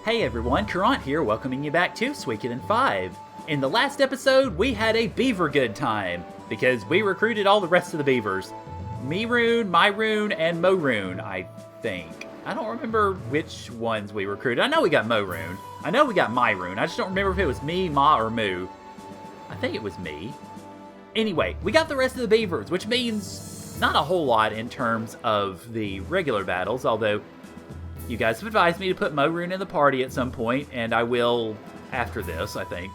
Hey everyone, Caront here, welcoming you back to Suikoden 5. In the last episode, we had a beaver good time, because we recruited all the rest of the beavers. Me-Rune, My-Rune, and Mo-Rune, I think. I don't remember which ones we recruited. I know we got Mo-Rune. I know we got My-Rune. I just don't remember if it was me, Ma, or Moo. I think it was me. Anyway, we got the rest of the beavers, which means not a whole lot in terms of the regular battles, although you guys have advised me to put Mo-Rune in the party at some point, and I will after this, I think.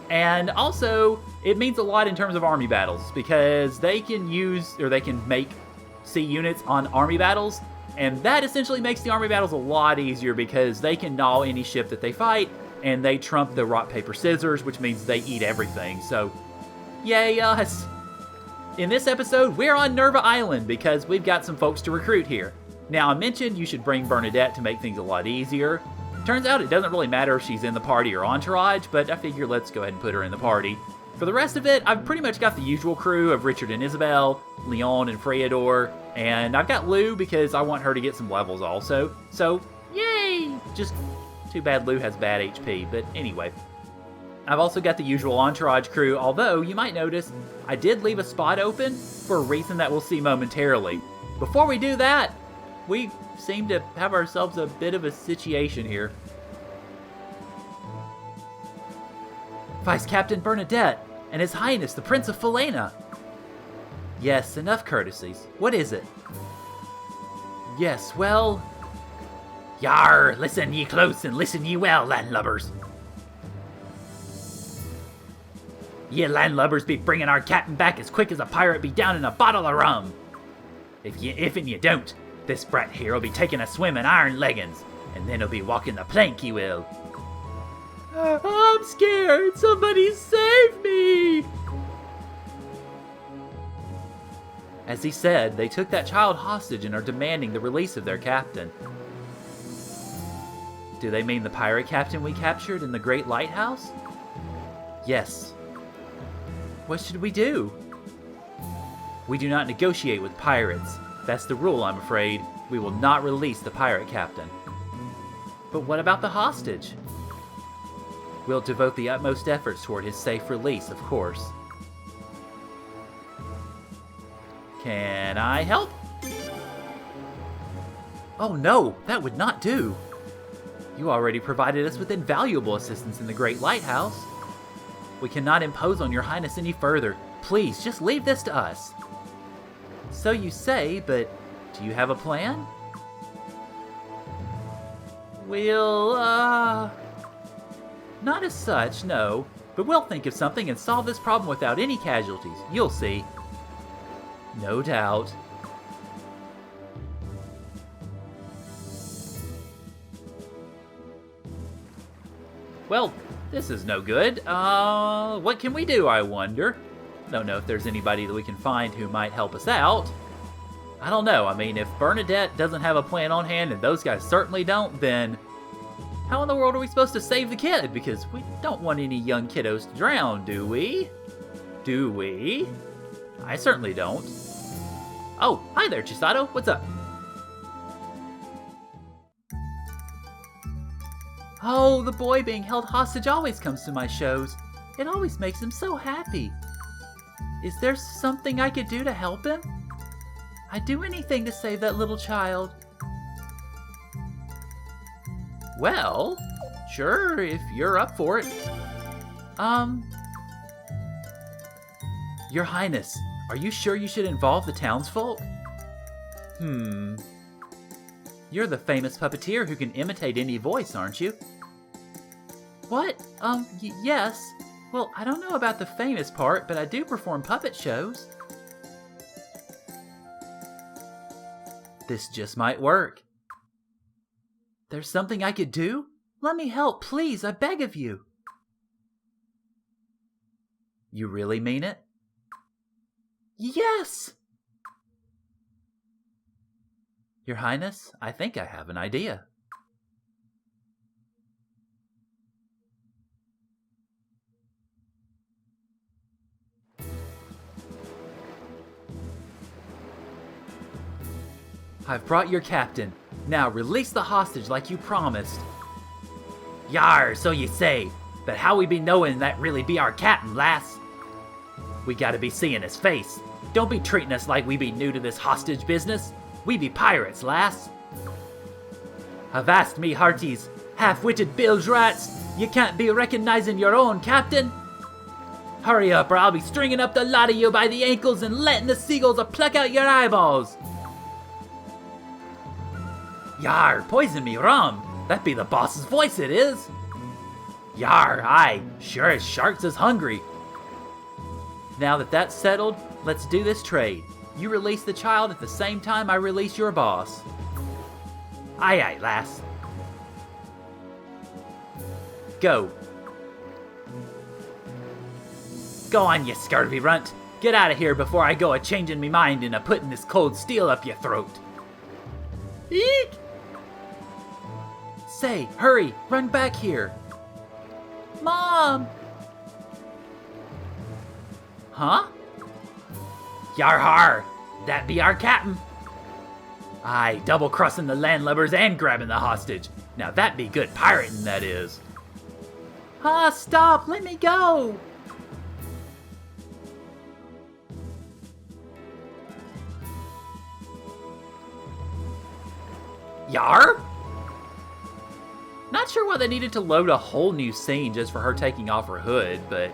And also, it means a lot in terms of army battles, because they can use, or they can make C units on army battles, and that essentially makes the army battles a lot easier because they can gnaw any ship that they fight, and they trump the rock, paper, scissors, which means they eat everything, so yay us! In this episode, we're on Nirva Island because we've got some folks to recruit here. Now, I mentioned you should bring Bernadette to make things a lot easier. Turns out it doesn't really matter if she's in the party or entourage, but I figure let's go ahead and put her in the party. For the rest of it, I've pretty much got the usual crew of Richard and Isabel, Leon and Freydor, and I've got Lou because I want her to get some levels also. So, yay! Just too bad Lou has bad HP, but anyway. I've also got the usual entourage crew, although you might notice I did leave a spot open for a reason that we'll see momentarily. Before we do that, we seem to have ourselves a bit of a situation here. Vice Captain Bernadette and His Highness the Prince of Falena. Yes, enough courtesies. What is it? Yes, well... Yar, listen ye close and listen ye well, landlubbers. Ye landlubbers be bringing our captain back as quick as a pirate be down in a bottle of rum. If you don't, this brat here will be taking a swim in iron leggings, and then he'll be walking the plank, he will. I'm scared! Somebody save me! As he said, they took that child hostage and are demanding the release of their captain. Do they mean the pirate captain we captured in the Great Lighthouse? Yes. What should we do? We do not negotiate with pirates. That's the rule, I'm afraid. We will not release the pirate captain. But what about the hostage? We'll devote the utmost efforts toward his safe release, of course. Can I help? Oh no, that would not do. You already provided us with invaluable assistance in the Great Lighthouse. We cannot impose on your highness any further. Please, just leave this to us. So you say, but do you have a plan? We'll, not as such, no. But we'll think of something and solve this problem without any casualties. You'll see. No doubt. Well, this is no good. What can we do, I wonder? Don't know if there's anybody that we can find who might help us out. I don't know. I mean, if Bernadette doesn't have a plan on hand and those guys certainly don't, then how in the world are we supposed to save the kid? Because we don't want any young kiddos to drown, do we? Do we? I certainly don't. Oh, hi there, Chisato. What's up? Oh, the boy being held hostage always comes to my shows. It always makes him so happy. Is there something I could do to help him? I'd do anything to save that little child. Well, sure, if you're up for it. Your Highness, are you sure you should involve the townsfolk? You're the famous puppeteer who can imitate any voice, aren't you? What? Yes. Well, I don't know about the famous part, but I do perform puppet shows. This just might work. There's something I could do? Let me help, please, I beg of you. You really mean it? Yes! Your Highness, I think I have an idea. I've brought your captain. Now release the hostage like you promised. Yar, so you say, but how we be knowing that really be our captain, lass? We gotta be seeing his face. Don't be treating us like we be new to this hostage business. We be pirates, lass. Avast me hearties, half-witted bilge rats. You can't be recognizing your own captain. Hurry up or I'll be stringing up the lot of you by the ankles and letting the seagulls pluck out your eyeballs. Yar, poison me rum. That be the boss's voice, it is. Yar, aye, sure as sharks is hungry. Now that that's settled, let's do this trade. You release the child at the same time I release your boss. Aye, aye, lass. Go. Go on, you scurvy runt. Get out of here before I go a-changing me mind and a-putting this cold steel up your throat. Eek! Say, hurry, run back here. Mom! Huh? Yar har, that be our captain. Aye, double-crossing the landlubbers and grabbing the hostage. Now that be good pirating, that is. Ah, stop, let me go! Yar? Not sure why they needed to load a whole new scene just for her taking off her hood, but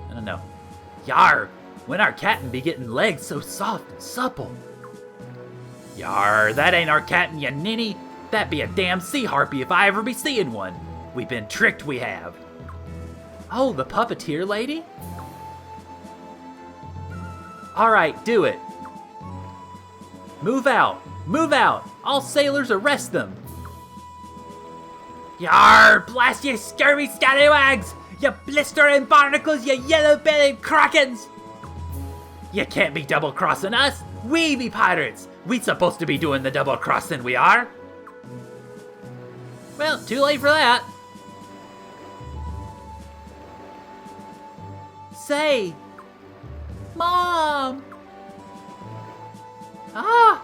I don't know. Yar, when our captain be getting legs so soft and supple. Yar, that ain't our captain, you ninny. That be a damn sea harpy if I ever be seeing one. We been tricked, we have. Oh, the puppeteer lady? Alright, do it. Move out. Move out! All sailors arrest them! Yar! Blast you scurvy scallywags! You blistering barnacles, you yellow-bellied krakens! You can't be double-crossing us! We be pirates! We supposed to be doing the double-crossing, we are! Well, too late for that. Say! Mom! Ah!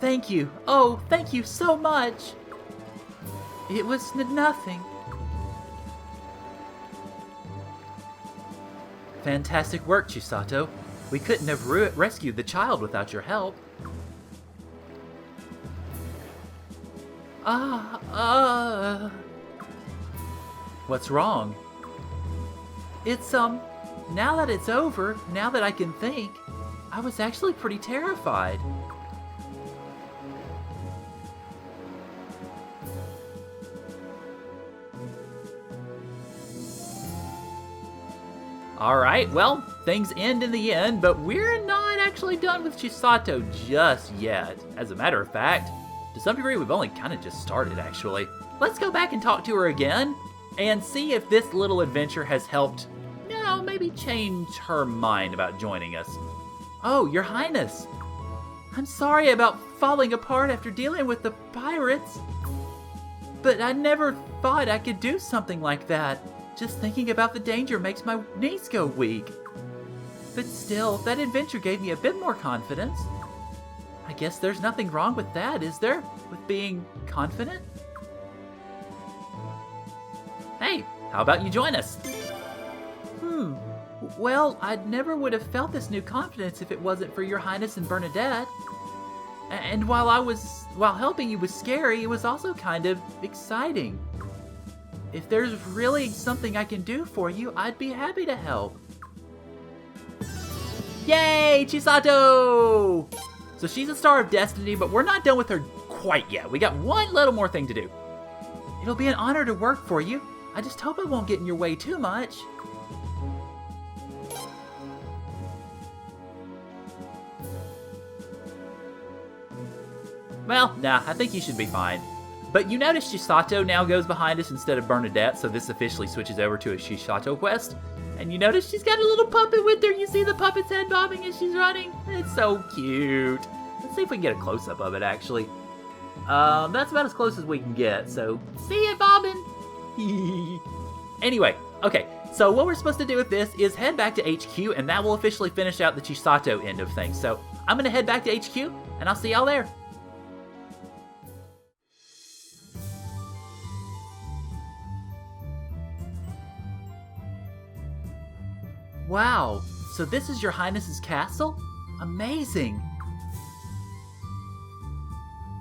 Thank you. Oh, thank you so much. It was nothing. Fantastic work, Chisato. We couldn't have rescued the child without your help. What's wrong? It's, now that it's over, now that I can think, I was actually pretty terrified. Alright, well, things end in the end, but we're not actually done with Chisato just yet. As a matter of fact, to some degree, we've only kind of just started, actually. Let's go back and talk to her again, and see if this little adventure has helped, maybe change her mind about joining us. Oh, Your Highness. I'm sorry about falling apart after dealing with the pirates. But I never thought I could do something like that. Just thinking about the danger makes my knees go weak. But still, that adventure gave me a bit more confidence. I guess there's nothing wrong with that, is there? With being confident? Hey, how about you join us? Well, I never would have felt this new confidence if it wasn't for Your Highness and Bernadette. And while helping you was scary, it was also kind of exciting. If there's really something I can do for you, I'd be happy to help. Yay, Chisato! So she's a Star of Destiny, but we're not done with her quite yet. We got one little more thing to do. It'll be an honor to work for you. I just hope I won't get in your way too much. Well, nah, I think you should be fine. But you notice Chisato now goes behind us instead of Bernadette, so this officially switches over to a Chisato quest. And you notice she's got a little puppet with her. You see the puppet's head bobbing as she's running? It's so cute. Let's see if we can get a close-up of it, actually. That's about as close as we can get, so see it bobbing. Anyway, okay, so what we're supposed to do with this is head back to HQ, and that will officially finish out the Chisato end of things. So I'm going to head back to HQ, and I'll see y'all there. Wow, so this is your Highness's castle? Amazing!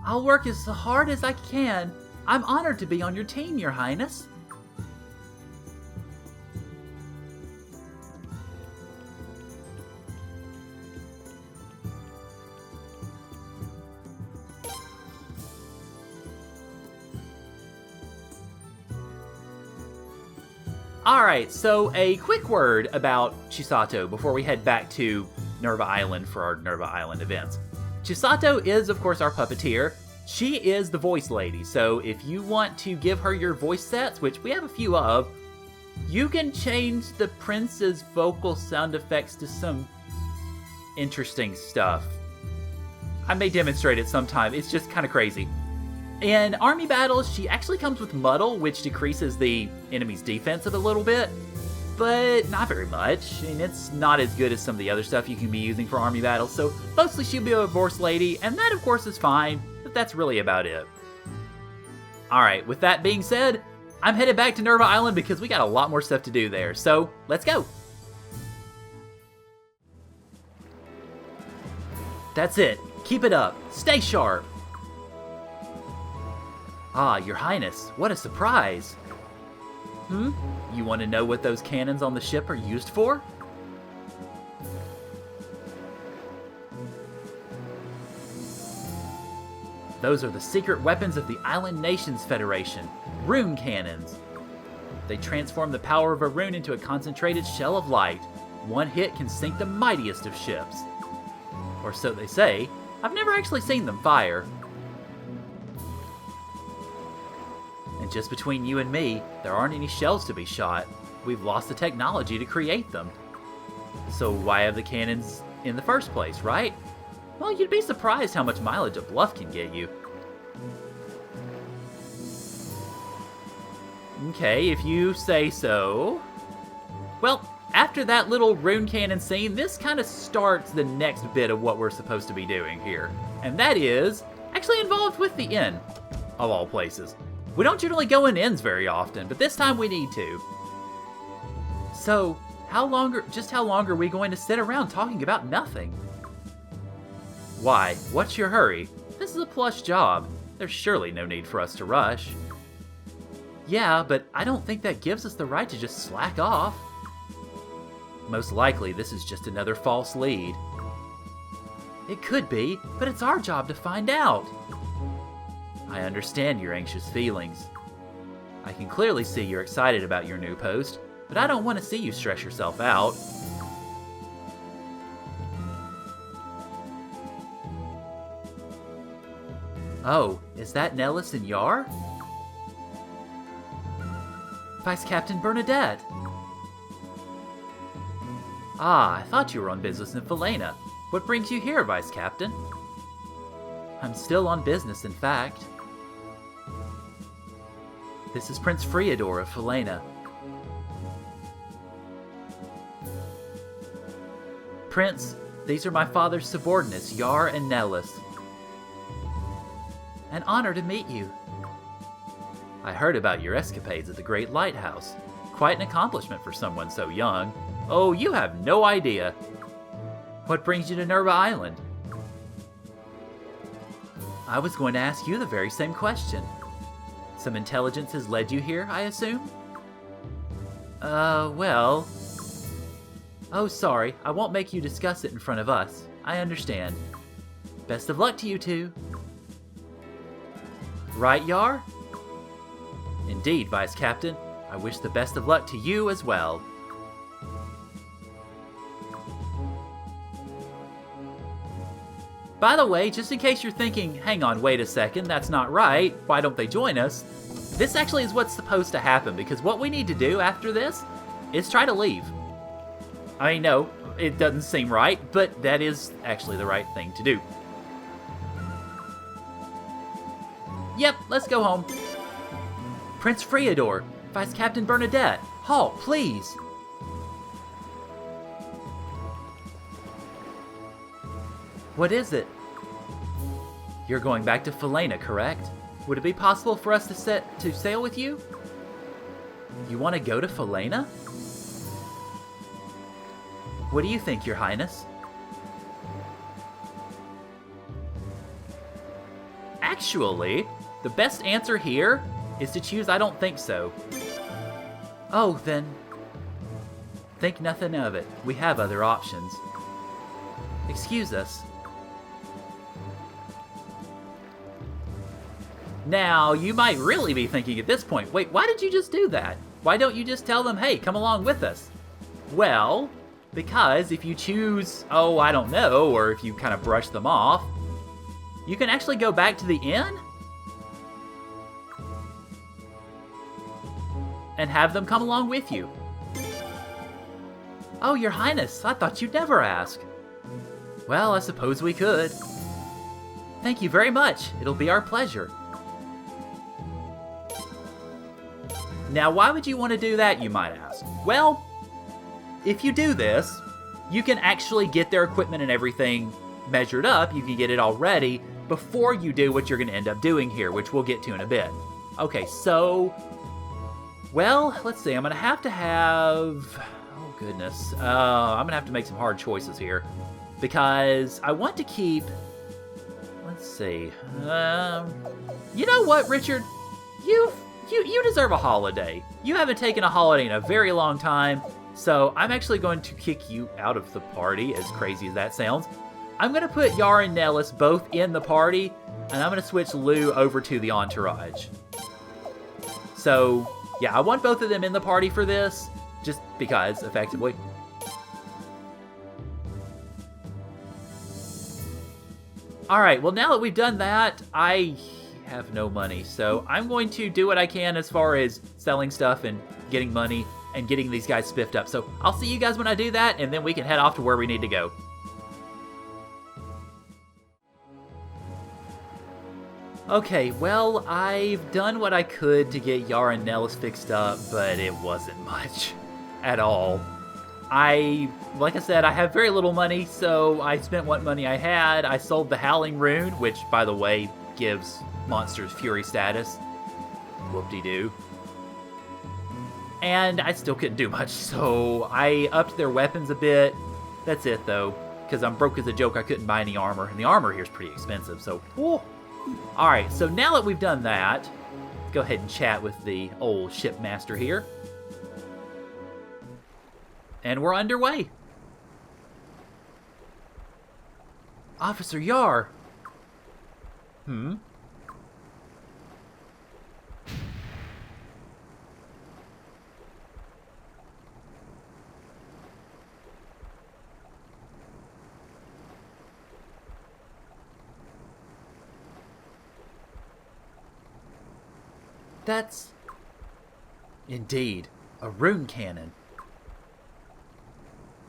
I'll work as hard as I can. I'm honored to be on your team, Your Highness. Alright, so a quick word about Chisato before we head back to Nirva Island for our Nirva Island events. Chisato is, of course, our puppeteer. She is the voice lady, so if you want to give her your voice sets, which we have a few of, you can change the prince's vocal sound effects to some interesting stuff. I may demonstrate it sometime, it's just kind of crazy. In army battles, she actually comes with Muddle, which decreases the enemy's defense a little bit, but not very much, and it's not as good as some of the other stuff you can be using for army battles, so mostly she'll be a voice lady, and that of course is fine, but that's really about it. Alright, with that being said, I'm headed back to Nirva Island because we got a lot more stuff to do there, so let's go! That's it. Keep it up. Stay sharp. Ah, Your Highness, what a surprise! You want to know what those cannons on the ship are used for? Those are the secret weapons of the Island Nations Federation, Rune Cannons. They transform the power of a rune into a concentrated shell of light. One hit can sink the mightiest of ships. Or so they say. I've never actually seen them fire. And just between you and me, there aren't any shells to be shot. We've lost the technology to create them. So why have the cannons in the first place, right? Well, you'd be surprised how much mileage a bluff can get you. Okay, if you say so. Well, after that little rune cannon scene, this kind of starts the next bit of what we're supposed to be doing here. And that is actually involved with the inn, of all places. We don't generally go in inns very often, but this time we need to. So, how long are we going to sit around talking about nothing? Why, what's your hurry? This is a plush job. There's surely no need for us to rush. Yeah, but I don't think that gives us the right to just slack off. Most likely, this is just another false lead. It could be, but it's our job to find out. I understand your anxious feelings. I can clearly see you're excited about your new post, but I don't want to see you stress yourself out. Oh, is that Nellis and Yar? Vice Captain Bernadette. Ah, I thought you were on business in Felena. What brings you here, Vice Captain? I'm still on business, in fact. This is Prince Friador of Felena. Prince, these are my father's subordinates, Yar and Nellis. An honor to meet you. I heard about your escapades at the Great Lighthouse. Quite an accomplishment for someone so young. Oh, you have no idea. What brings you to Nirva Island? I was going to ask you the very same question. Some intelligence has led you here, I assume? Well... Oh, sorry, I won't make you discuss it in front of us. I understand. Best of luck to you two. Right, Yar? Indeed, Vice Captain. I wish the best of luck to you as well. By the way, just in case you're thinking, hang on, wait a second, that's not right, why don't they join us? This actually is what's supposed to happen, because what we need to do after this is try to leave. I know, it doesn't seem right, but that is actually the right thing to do. Yep, let's go home. Prince Friador, Vice Captain Bernadette, halt, please. What is it? You're going back to Felena, correct? Would it be possible for us to sail with you? You want to go to Felena? What do you think, Your Highness? Actually, the best answer here is to choose I don't think so. Oh, then think nothing of it. We have other options. Excuse us. Now, you might really be thinking at this point, wait, why did you just do that? Why don't you just tell them, hey, come along with us? Well, because if you choose, oh, I don't know, or if you kind of brush them off, you can actually go back to the inn and have them come along with you. Oh, Your Highness, I thought you'd never ask. Well, I suppose we could. Thank you very much. It'll be our pleasure. Now, why would you want to do that, you might ask? Well, if you do this, you can actually get their equipment and everything measured up. You can get it all ready before you do what you're going to end up doing here, which we'll get to in a bit. Okay, so, well, let's see. I'm going to have, oh goodness. I'm going to have to make some hard choices here because I want to keep, let's see. You know what, Richard? You deserve a holiday. You haven't taken a holiday in a very long time, so I'm actually going to kick you out of the party, as crazy as that sounds. I'm going to put Yar and Nellis both in the party, and I'm going to switch Lou over to the entourage. So, yeah, I want both of them in the party for this, just because, effectively. Alright, well now that we've done that, I have no money, so I'm going to do what I can as far as selling stuff and getting money and getting these guys spiffed up. So I'll see you guys when I do that, and then we can head off to where we need to go. Okay, well, I've done what I could to get Yara and Nellis fixed up, but it wasn't much at all. Like I said, I have very little money, so I spent what money I had. I sold the Howling Rune, which, by the way, gives monsters Fury status. Whoop-de-doo. And I still couldn't do much, so I upped their weapons a bit. That's it, though, because I'm broke as a joke. I couldn't buy any armor, and the armor here is pretty expensive, so... Whoa. Alright, so now that we've done that, let's go ahead and chat with the old shipmaster here. And we're underway. Officer Yar. That's... indeed, a rune cannon.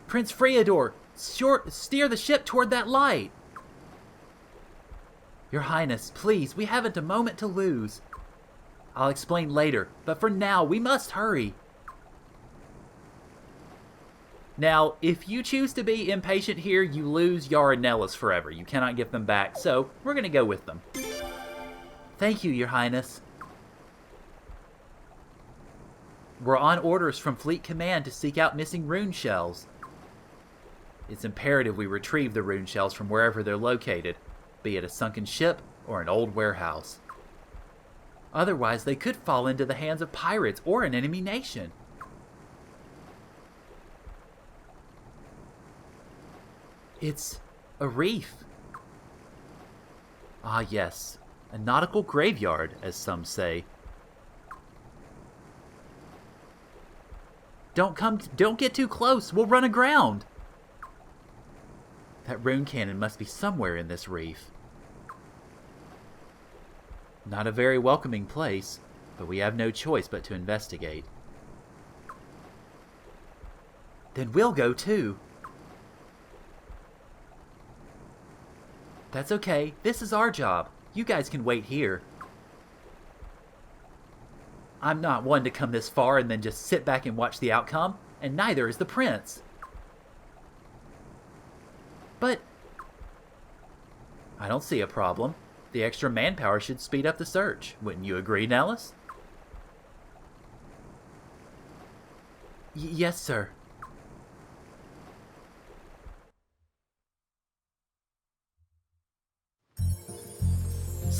Prince Freador, steer the ship toward that light. Your Highness, please, we haven't a moment to lose. I'll explain later, but for now, we must hurry. Now, if you choose to be impatient here, you lose Yar and Nellis forever. You cannot get them back, so we're going to go with them. Thank you, Your Highness. We're on orders from Fleet Command to seek out missing rune shells. It's imperative we retrieve the rune shells from wherever they're located, be it a sunken ship or an old warehouse. Otherwise, they could fall into the hands of pirates or an enemy nation. It's a reef. Ah, yes, a nautical graveyard, as some say. Don't get too close. We'll run aground. That rune cannon must be somewhere in this reef. Not a very welcoming place, but we have no choice but to investigate. Then we'll go too. That's okay. This is our job. You guys can wait here. I'm not one to come this far and then just sit back and watch the outcome, and neither is the prince. But I don't see a problem. The extra manpower should speed up the search. Wouldn't you agree, Nellis? Yes, sir.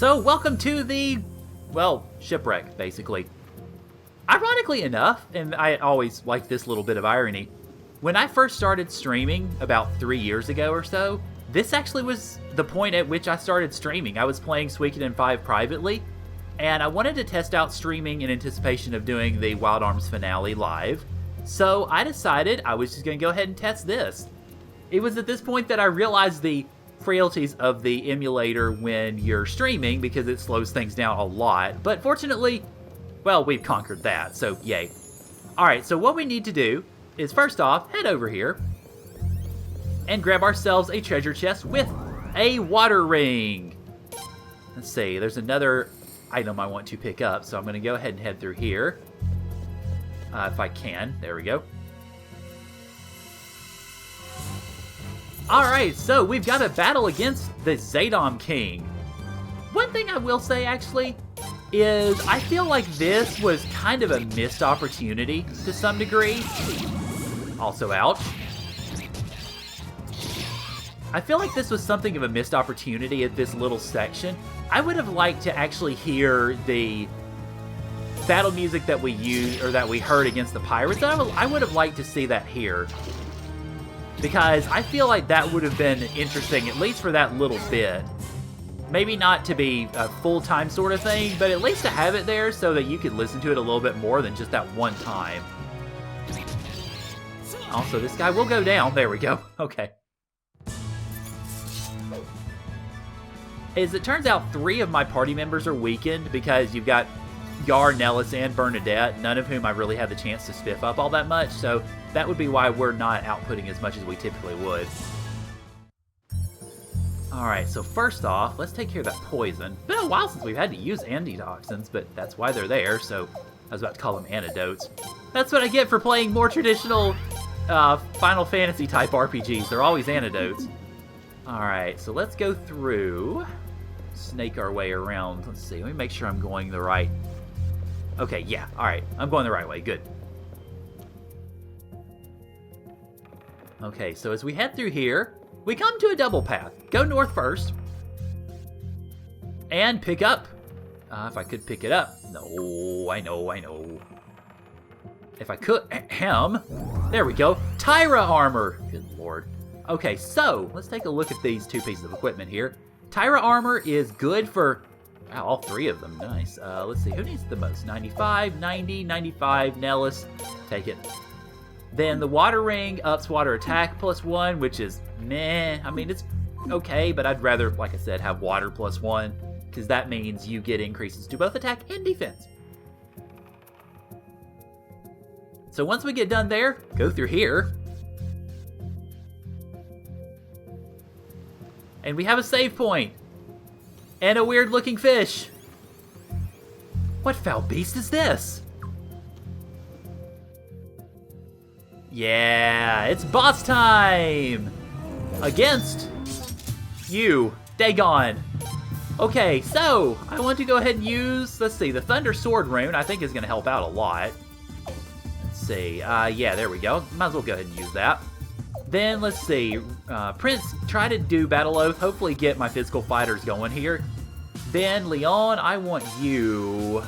So, welcome to the, well, shipwreck, basically. Ironically enough, and I always like this little bit of irony, when I first started streaming about 3 years ago or so, this actually was the point at which I started streaming. I was playing Suikoden 5 privately, and I wanted to test out streaming in anticipation of doing the Wild Arms finale live. So I decided I was just going to go ahead and test this. It was at this point that I realized the frailties of the emulator when you're streaming, because it slows things down a lot. But fortunately, well, we've conquered that, so yay. Alright, so what we need to do is first off, head over here and grab ourselves a treasure chest with a water ring. Let's see, there's another item I want to pick up, so I'm going to go ahead and head through here. If I can. There we go. Alright, so we've got a battle against the Zadom King. One thing I will say, actually, is I feel like this was kind of a missed opportunity to some degree. Also, ouch. I feel like this was something of a missed opportunity at this little section. I would have liked to actually hear the battle music that we used, or that we heard against the pirates. I would have liked to see that here, because I feel like that would have been interesting, at least for that little bit. Maybe not to be a full-time sort of thing, but at least to have it there so that you could listen to it a little bit more than just that one time. Also, this guy will go down. There we go. Okay. As it turns out, 3 of my party members are weakened, because you've got Yar, Nellis, and Bernadette, none of whom I really had the chance to spiff up all that much, so that would be why we're not outputting as much as we typically would. Alright, so first off, let's take care of that poison. It's been a while since we've had to use antitoxins, but that's why they're there, so I was about to call them antidotes. That's what I get for playing more traditional Final Fantasy type RPGs. They're always antidotes. Alright, so let's go through, snake our way around. Let's see, let me make sure I'm going the right... Okay, yeah, alright, I'm going the right way, good. Okay, so as we head through here, we come to a double path. Go north first. And pick up. If I could pick it up. No, I know. If I could, there we go. Tyra armor. Good lord. Okay, so let's take a look at these 2 pieces of equipment here. Tyra armor is good for, wow, all 3 of them. Nice. Let's see, who needs the most? 95, 90, 95, Nellis. Take it. Then the water ring ups water attack +1, which is meh. I mean, it's okay, but I'd rather, like I said, have water +1, because that means you get increases to both attack and defense. So once we get done there, go through here. And we have a save point. And a weird looking fish. What foul beast is this? Yeah, it's boss time! Against you, Dagon. Okay, so I want to go ahead and use, let's see, the Thunder Sword rune I think is going to help out a lot. Let's see, yeah, there we go. Might as well go ahead and use that. Then, let's see, Prince, try to do Battle Oath, hopefully get my physical fighters going here. Then, Leon, I want you...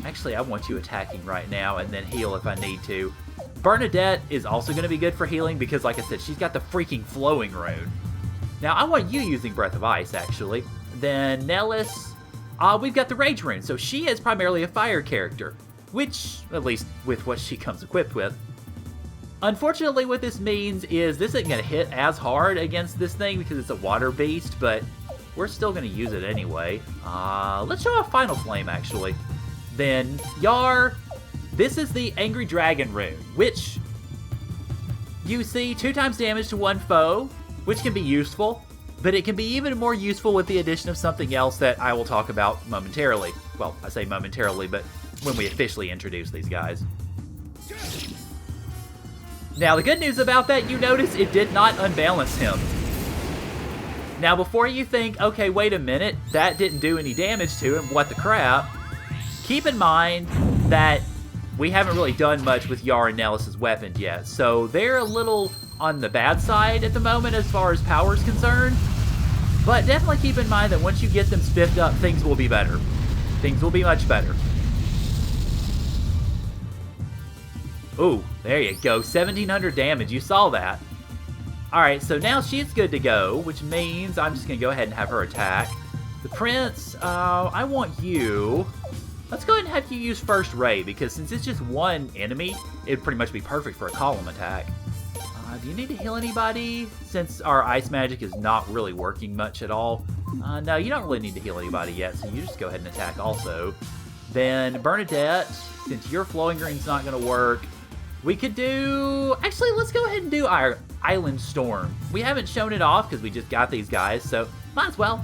Actually, I want you attacking right now, and then heal if I need to. Bernadette is also going to be good for healing, because, like I said, she's got the freaking flowing rune. Now, I want you using Breath of Ice, actually. Then, Nellis, we've got the Rage rune, so she is primarily a fire character, which, at least with what she comes equipped with. Unfortunately, what this means is this isn't going to hit as hard against this thing because it's a water beast, but we're still going to use it anyway. Let's show off Final Flame, actually. Then, Yar, this is the Angry Dragon rune, which you see 2 times damage to 1 foe, which can be useful, but it can be even more useful with the addition of something else that I will talk about momentarily. Well, I say momentarily, but when we officially introduce these guys. Now, the good news about that, you notice it did not unbalance him. Now, before you think, okay, wait a minute, that didn't do any damage to him, what the crap, keep in mind that we haven't really done much with Yar and Nellis' weapons yet, so they're a little on the bad side at the moment as far as power is concerned. But definitely keep in mind that once you get them spiffed up, things will be better. Things will be much better. Ooh, there you go. 1,700 damage. You saw that. Alright, so now she's good to go, which means I'm just going to go ahead and have her attack. The prince, I want you... Let's go ahead and have you use First Ray, because since it's just one enemy, it'd pretty much be perfect for a column attack. Do you need to heal anybody? Since our ice magic is not really working much at all. No, you don't really need to heal anybody yet, so you just go ahead and attack also. Then Bernadette, since your flowing green's not going to work, we could do... Actually, let's go ahead and do our Island Storm. We haven't shown it off because we just got these guys, so might as well.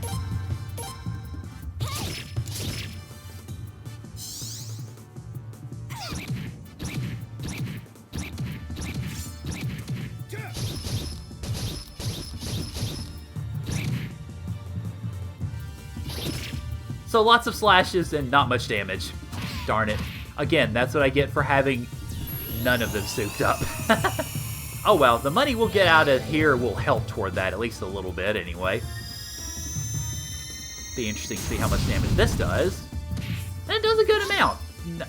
So lots of slashes and not much damage. Darn it. Again, that's what I get for having none of them souped up. Oh well, the money we'll get out of here will help toward that, at least a little bit anyway. Be interesting to see how much damage this does. And it does a good amount. No.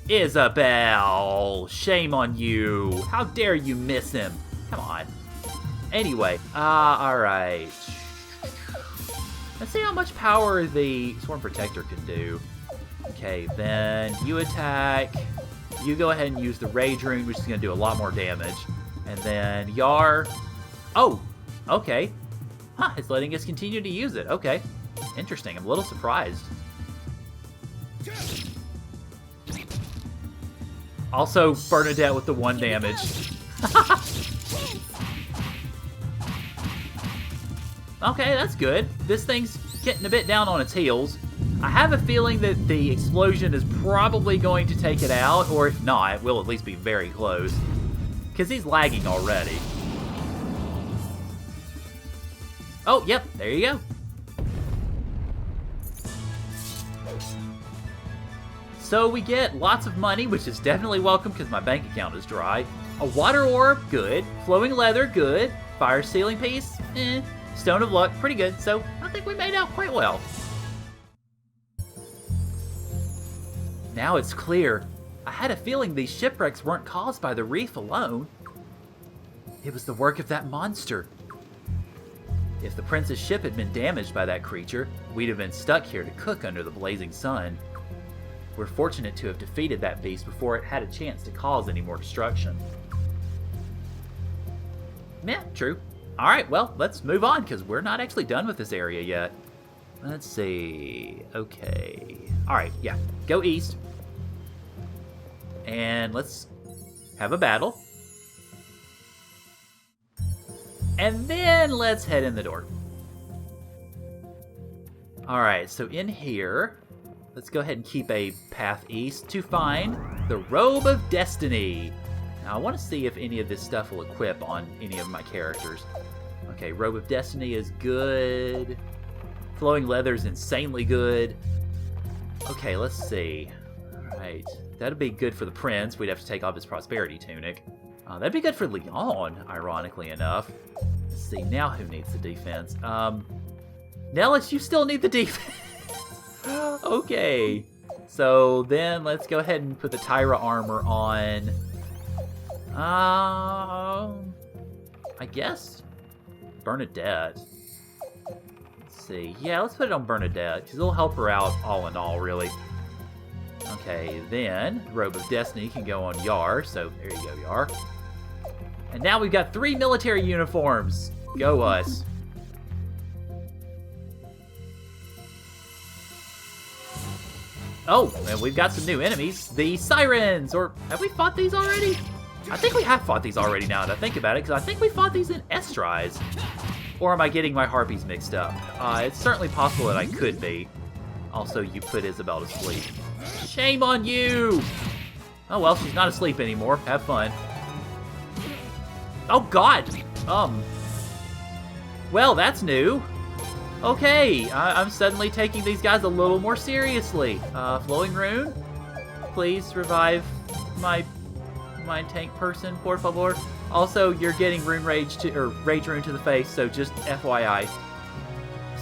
Isabel, shame on you. How dare you miss him? Come on. Anyway, alright. Let's see how much power the Swarm Protector can do. Okay, then you attack. You go ahead and use the Rage Rune, which is going to do a lot more damage. And then Yar. Oh, okay. Huh, it's letting us continue to use it. Okay. Interesting. I'm a little surprised. Also, Bernadette with the 1 damage. Okay, that's good. This thing's getting a bit down on its heels. I have a feeling that the explosion is probably going to take it out, or if not, we'll at least be very close. Because he's lagging already. Oh, yep, there you go. So we get lots of money, which is definitely welcome because my bank account is dry. A water orb, good. Flowing leather, good. Fire sealing piece, eh. Stone of Luck, pretty good, so I think we made out quite well. Now it's clear. I had a feeling these shipwrecks weren't caused by the reef alone. It was the work of that monster. If the prince's ship had been damaged by that creature, we'd have been stuck here to cook under the blazing sun. We're fortunate to have defeated that beast before it had a chance to cause any more destruction. Yeah, true. Alright, well, let's move on, because we're not actually done with this area yet. Let's see. Okay. Alright, yeah. Go east. And let's have a battle. And then let's head in the door. Alright, so in here, let's go ahead and keep a path east to find the Robe of Destiny. Now, I want to see if any of this stuff will equip on any of my characters. Okay, Robe of Destiny is good. Flowing Leather is insanely good. Okay, let's see. Alright, that'd be good for the Prince. We'd have to take off his Prosperity Tunic. That'd be good for Leon, ironically enough. Let's see, now who needs the defense? Nellis, you still need the defense. Okay, so then let's go ahead and put the Tyra armor on. I guess Bernadette. Let's see. Yeah, let's put it on Bernadette, because it'll help her out all in all, really. Okay, then Robe of Destiny can go on Yar, so there you go, Yar. And now we've got 3 military uniforms. Go us. Oh, and we've got some new enemies. The Sirens, or have we fought these already? I think we have fought these already now that I think about it, because I think we fought these in Estrise. Or am I getting my Harpies mixed up? It's certainly possible that I could be. Also, you put Isabel to sleep. Shame on you! Oh well, she's not asleep anymore. Have fun. Oh god! Well, that's new. Okay, I'm suddenly taking these guys a little more seriously. Flowing Rune? Please revive my tank person, por favor. Also, you're getting Rune Rage to, or Rage Rune to the face, so just FYI.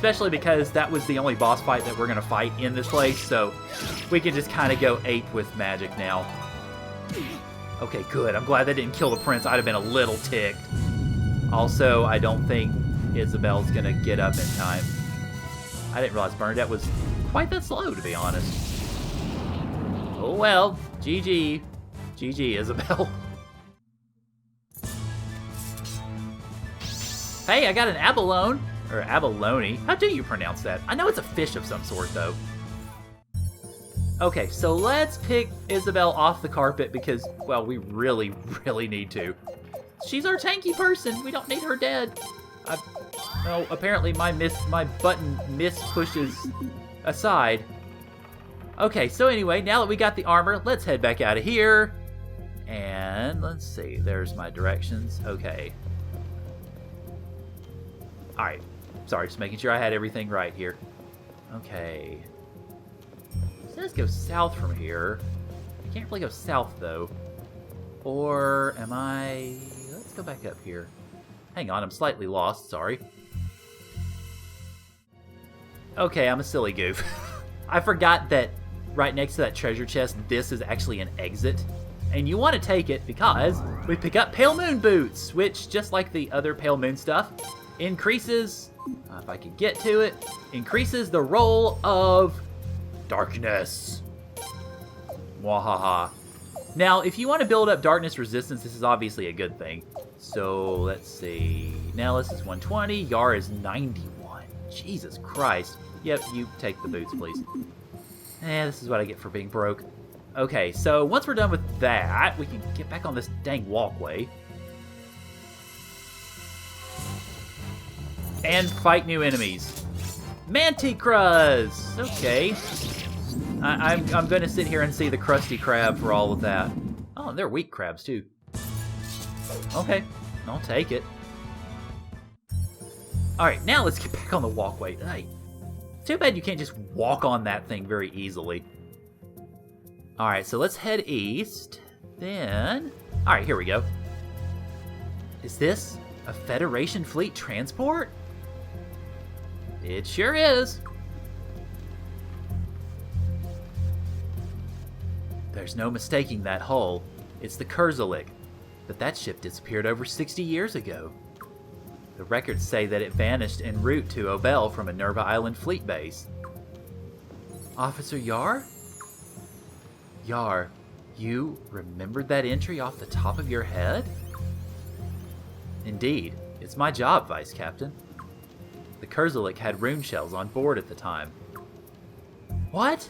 especially because that was the only boss fight that we're going to fight in this place, so we can just kind of go ape with magic now. Okay, good. I'm glad that didn't kill the prince. I'd have been a little ticked. Also, I don't think Isabel's going to get up in time. I didn't realize Bernadette was quite that slow, to be honest. Oh well, GG. GG, Isabel. Hey, I got an abalone. Or abalone. How do you pronounce that? I know it's a fish of some sort, though. Okay, so let's pick Isabel off the carpet because, well, we really, really need to. She's our tanky person. We don't need her dead. Well, apparently my button mispushes aside. Okay, so anyway, now that we got the armor, let's head back out of here. And let's see, there's my directions. Okay. Alright. Sorry, just making sure I had everything right here. Okay. It says go south from here. I can't really go south, though. Or am I... Let's go back up here. Hang on, I'm slightly lost, sorry. Okay, I'm a silly goof. I forgot that right next to that treasure chest, this is actually an exit. And you want to take it because we pick up Pale Moon Boots, which, just like the other Pale Moon stuff, increases, if I can get to it, increases the roll of darkness. Wahaha. Now, if you want to build up darkness resistance, this is obviously a good thing. So, let's see. Nellis is 120, Yar is 91. Jesus Christ. Yep, you take the boots, please. This is what I get for being broke. Okay, so once we're done with that, we can get back on this dang walkway. And fight new enemies. Manticras! Okay. I'm going to sit here and see the Krusty Krab for all of that. Oh, and they're weak crabs, too. Okay, I'll take it. Alright, now let's get back on the walkway. Hey, too bad you can't just walk on that thing very easily. Alright, so let's head east. Then... Alright, here we go. Is this a Federation fleet transport? It sure is. There's no mistaking that hull. It's the Kurzulik. But that ship disappeared over 60 years ago. The records say that it vanished en route to Obel from a Nirva Island fleet base. Officer Yar? Yar, you remembered that entry off the top of your head? Indeed. It's my job, Vice Captain. The Kurzulik had rune shells on board at the time. What?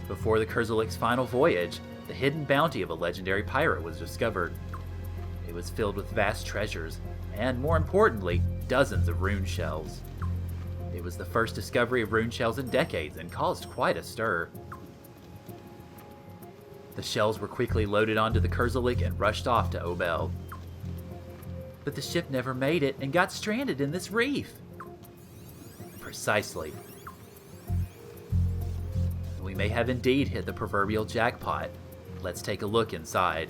Before the Kurzulik's final voyage, the hidden bounty of a legendary pirate was discovered. It was filled with vast treasures, and more importantly, dozens of rune shells. It was the first discovery of rune shells in decades and caused quite a stir. The shells were quickly loaded onto the Kurzulik and rushed off to Obel. But the ship never made it and got stranded in this reef. Precisely. We may have indeed hit the proverbial jackpot. Let's take a look inside.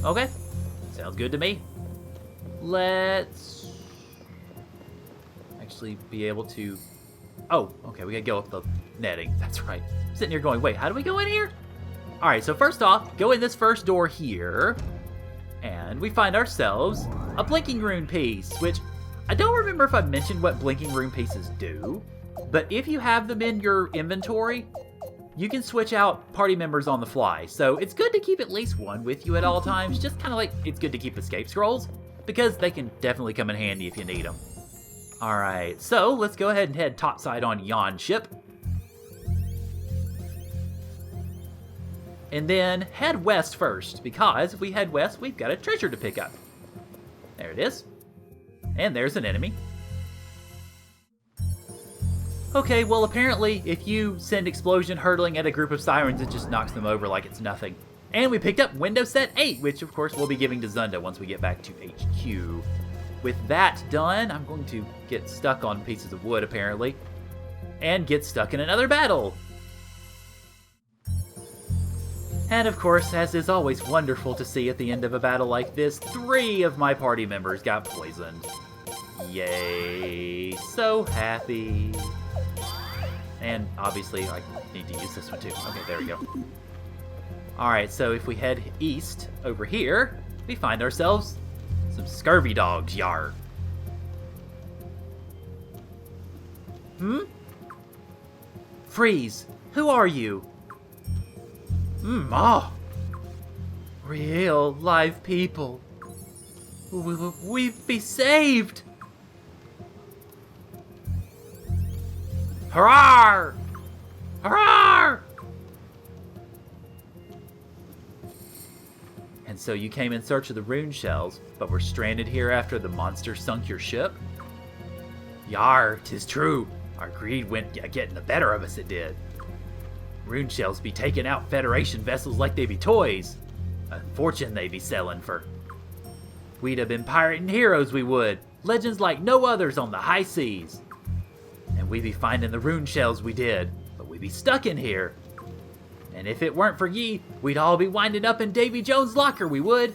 Okay, sounds good to me. Let's actually be able to... Oh, okay, we gotta go up the netting. That's right. I'm sitting here going, wait, how do we go in here? Alright, so first off, go in this first door here, and we find ourselves a blinking rune piece, which I don't remember if I mentioned what blinking rune pieces do, but if you have them in your inventory, you can switch out party members on the fly. So it's good to keep at least one with you at all times, just kind of like it's good to keep escape scrolls, because they can definitely come in handy if you need them. Alright, so let's go ahead and head topside on Yon's ship. And then head west first, because if we head west, we've got a treasure to pick up. There it is. And there's an enemy. Okay, well apparently if you send explosion hurtling at a group of sirens, it just knocks them over like it's nothing. And we picked up window set 8, which of course we'll be giving to Zunda once we get back to HQ. With that done, I'm going to get stuck on pieces of wood apparently, and get stuck in another battle. And of course, as is always wonderful to see at the end of a battle like this, 3 of my party members got poisoned. Yay, so happy. And obviously, I need to use this one too. Okay, there we go. Alright, so if we head east over here, we find ourselves some scurvy dogs, yar. Freeze, who are you? Real live people. We've be saved. Hurrah! Hurrah! And so you came in search of the rune shells, but were stranded here after the monster sunk your ship? Yar, 'tis true. Our greed went getting the better of us, it did. Rune shells be taking out Federation vessels like they be toys. A fortune they be selling for. We'd have been pirating heroes, we would. Legends like no others on the high seas. And we be finding the rune shells we did, but we be stuck in here. And if it weren't for ye, we'd all be winding up in Davy Jones' locker, we would.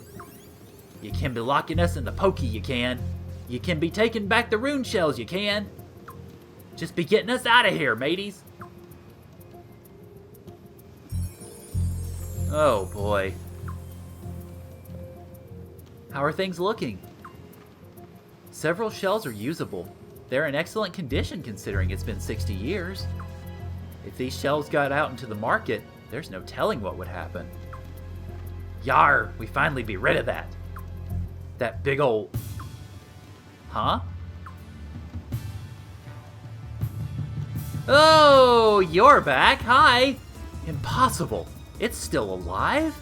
You can be locking us in the pokey, you can. You can be taking back the rune shells, you can. Just be getting us out of here, mateys. Oh boy. How are things looking? Several shells are usable. They're in excellent condition considering it's been 60 years. If these shells got out into the market, there's no telling what would happen. Yar, we finally be rid of that. That big ol'... Huh? Oh, you're back. Hi. Impossible. It's still alive?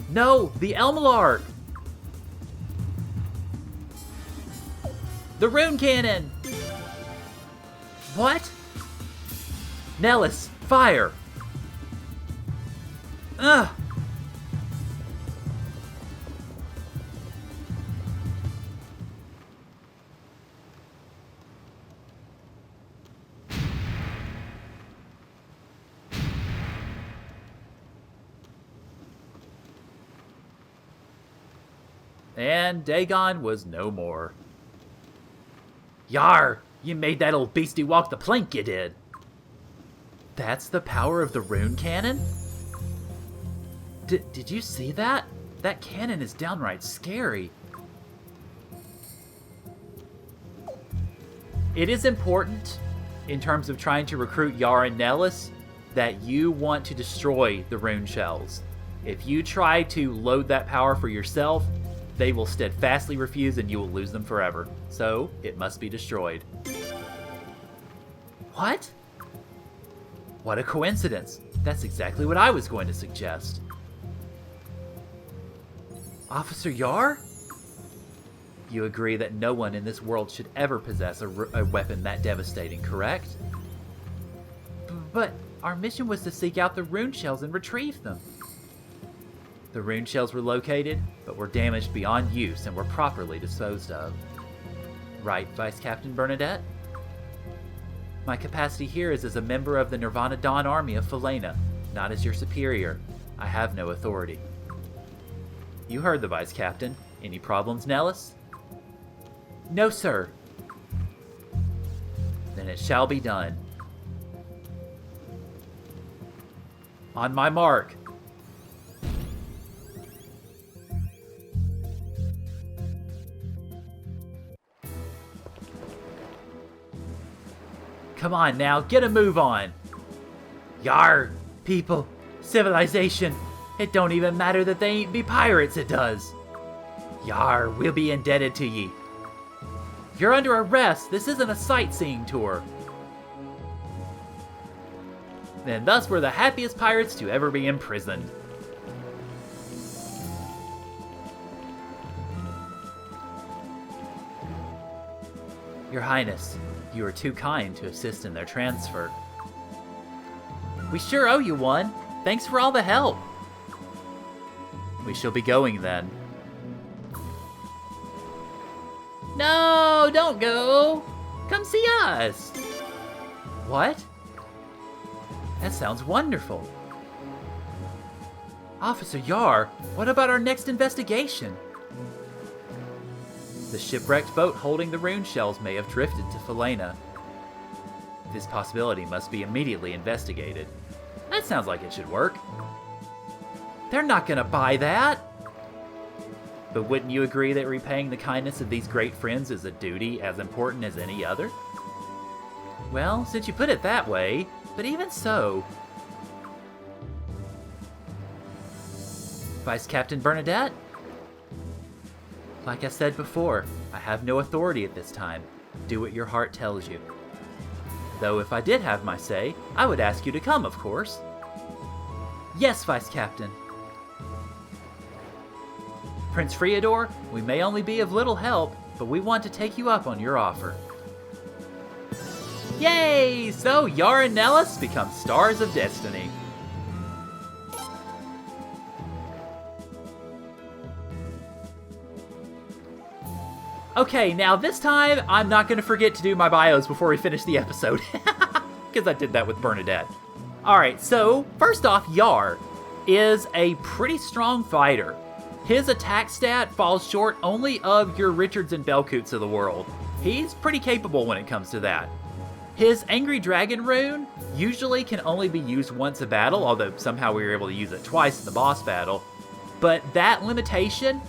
No, the Elmalark. The Rune Cannon. What? Nellis, fire. Ugh. And Dagon was no more. Yar! You made that old beastie walk the plank, you did! That's the power of the Rune Cannon? Did you see that? That cannon is downright scary. It is important, in terms of trying to recruit Yar and Nellis, that you want to destroy the rune shells. If you try to load that power for yourself, they will steadfastly refuse and you will lose them forever. So, it must be destroyed. What? What a coincidence. That's exactly what I was going to suggest. Officer Yar? You agree that no one in this world should ever possess a weapon that devastating, correct? But our mission was to seek out the rune shells and retrieve them. The rune shells were located, but were damaged beyond use and were properly disposed of. Right, Vice Captain Bernadette? My capacity here is as a member of the Nirvana Dawn Army of Felena, not as your superior. I have no authority. You heard the Vice Captain. Any problems, Nellis? No, sir. Then it shall be done. On my mark. Come on now, get a move on. Yar, people, civilization. It don't even matter that they ain't be pirates, it does. Yar, we'll be indebted to ye. You're under arrest. This isn't a sightseeing tour. And thus we're the happiest pirates to ever be imprisoned. Your Highness, you are too kind to assist in their transfer. We sure owe you one. Thanks for all the help. We shall be going then. No, don't go. Come see us. What? That sounds wonderful. Officer Yar, what about our next investigation? The shipwrecked boat holding the rune shells may have drifted to Falena. This possibility must be immediately investigated. That sounds like it should work. They're not gonna buy that! But wouldn't you agree that repaying the kindness of these great friends is a duty as important as any other? Well, since you put it that way, but even so... Vice Captain Bernadette? Like I said before, I have no authority at this time. Do what your heart tells you. Though if I did have my say, I would ask you to come, of course. Yes, Vice Captain. Prince Friador, we may only be of little help, but we want to take you up on your offer. Yay! So Yar and Nellis become stars of destiny. Okay, now this time, I'm not going to forget to do my bios before we finish the episode. Because I did that with Bernadette. Alright, so, first off, Yar is a pretty strong fighter. His attack stat falls short only of your Richards and Belcoots of the world. He's pretty capable when it comes to that. His Angry Dragon rune usually can only be used once a battle, although somehow we were able to use it twice in the boss battle. But that limitation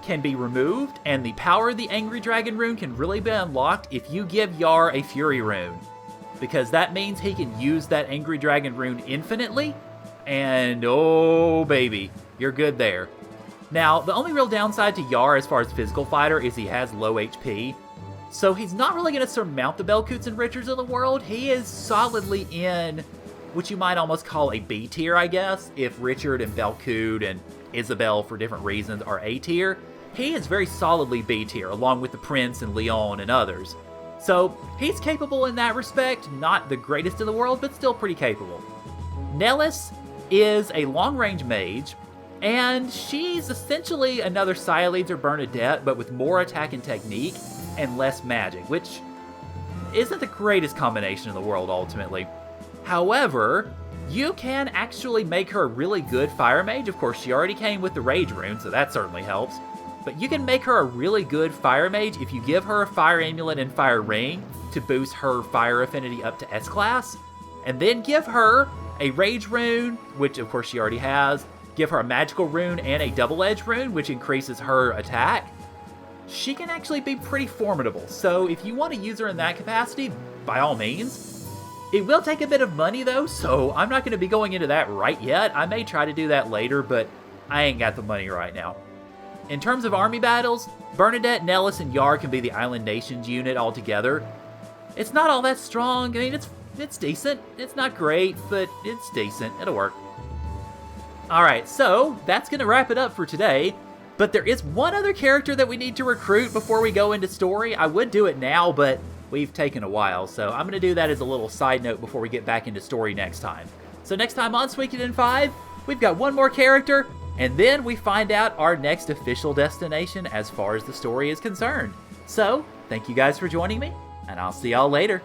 can be removed, and the power of the Angry Dragon rune can really be unlocked if you give Yar a Fury rune. Because that means he can use that Angry Dragon rune infinitely, and oh baby, you're good there. Now, the only real downside to Yar as far as physical fighter is he has low HP, so he's not really going to surmount the Belcoots and Richards of the world. He is solidly in what you might almost call a B tier, I guess, if Richard and Belcoot and Isabel, for different reasons, are A tier. He is very solidly B tier, along with the Prince and Leon and others. So, he's capable in that respect, not the greatest in the world, but still pretty capable. Nellis is a long-range mage, and she's essentially another Sialeeds or Bernadette, but with more attack and technique, and less magic, which isn't the greatest combination in the world, ultimately. However, you can actually make her a really good fire mage. Of course, she already came with the Rage rune, so that certainly helps. But you can make her a really good fire mage if you give her a fire amulet and fire ring to boost her fire affinity up to S-class, and then give her a Rage rune, which of course she already has, give her a magical rune and a double-edged rune, which increases her attack. She can actually be pretty formidable, so if you want to use her in that capacity, by all means. It will take a bit of money though, so I'm not going to be going into that right yet. I may try to do that later, but I ain't got the money right now. In terms of army battles, Bernadette, Nellis, and Yar can be the Island Nations unit altogether. It's not all that strong. I mean, it's decent. It's not great, but it's decent. It'll work. Alright, so that's going to wrap it up for today. But there is one other character that we need to recruit before we go into story. I would do it now, but we've taken a while, so I'm going to do that as a little side note before we get back into story next time. So next time on Suikoden 5, we've got one more character, and then we find out our next official destination as far as the story is concerned. So, thank you guys for joining me, and I'll see y'all later.